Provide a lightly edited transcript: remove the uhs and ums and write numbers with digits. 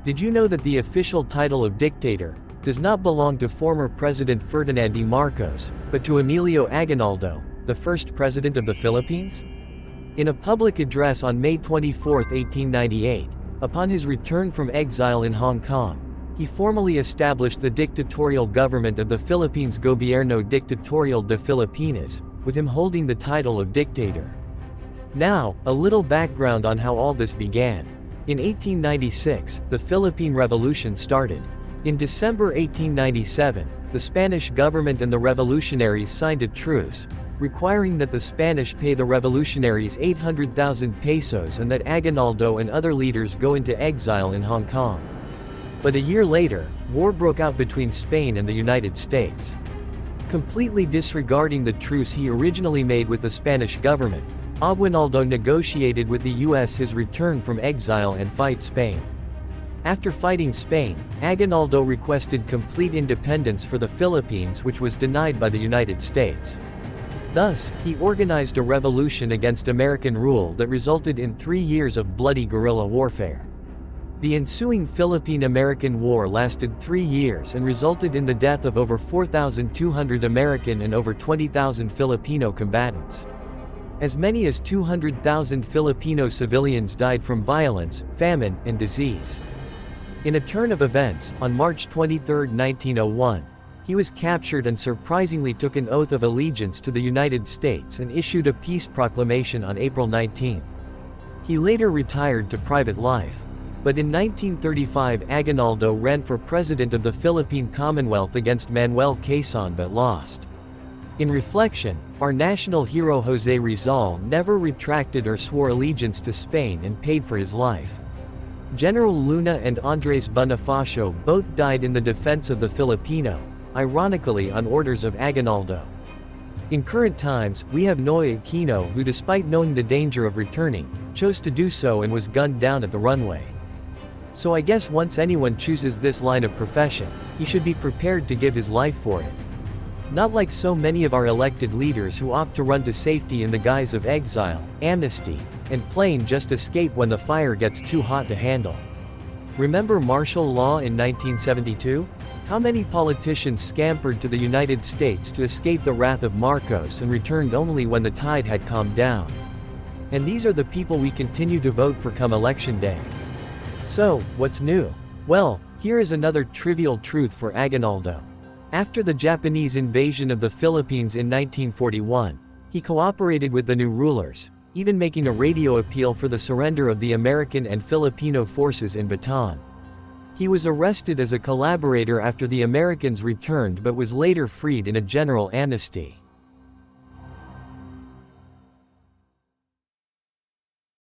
Did you know that the official title of dictator does not belong to former President Ferdinand Marcos, but to Emilio Aguinaldo, the first president of the Philippines? In a public address on May 24, 1898, upon his return from exile in Hong Kong, he formally established the dictatorial government of the Philippines, Gobierno Dictatorial de Filipinas, with him holding the title of dictator. Now, a little background on how all this began. In 1896, the Philippine Revolution started. In December 1897, the Spanish government and the revolutionaries signed a truce, requiring that the Spanish pay the revolutionaries 800,000 pesos and that Aguinaldo and other leaders go into exile in Hong Kong. But a year later, war broke out between Spain and the United States. Completely disregarding the truce he originally made with the Spanish government, Aguinaldo negotiated with the US his return from exile and fight Spain. After fighting Spain, Aguinaldo requested complete independence for the Philippines, which was denied by the United States. Thus, he organized a revolution against American rule that resulted in 3 years of bloody guerrilla warfare. The ensuing Philippine-American War lasted 3 years and resulted in the death of over 4,200 American and over 20,000 Filipino combatants. As many as 200,000 Filipino civilians died from violence, famine, and disease. In a turn of events, on March 23, 1901, he was captured and surprisingly took an oath of allegiance to the United States and issued a peace proclamation on April 19. He later retired to private life. But in 1935 Aguinaldo ran for president of the Philippine Commonwealth against Manuel Quezon but lost. In reflection, our national hero José Rizal never retracted or swore allegiance to Spain and paid for his life. General Luna and Andres Bonifacio both died in the defense of the Filipino, ironically on orders of Aguinaldo. In current times, we have Noy Aquino who, despite knowing the danger of returning, chose to do so and was gunned down at the runway. So I guess once anyone chooses this line of profession, he should be prepared to give his life for it. Not like so many of our elected leaders who opt to run to safety in the guise of exile, amnesty, and plain just escape when the fire gets too hot to handle. Remember martial law in 1972? How many politicians scampered to the United States to escape the wrath of Marcos and returned only when the tide had calmed down? And these are the people we continue to vote for come election day. So, what's new? Well, here is another trivial truth for Aguinaldo. After the Japanese invasion of the Philippines in 1941, he cooperated with the new rulers, even making a radio appeal for the surrender of the American and Filipino forces in Bataan. He was arrested as a collaborator after the Americans returned but was later freed in a general amnesty.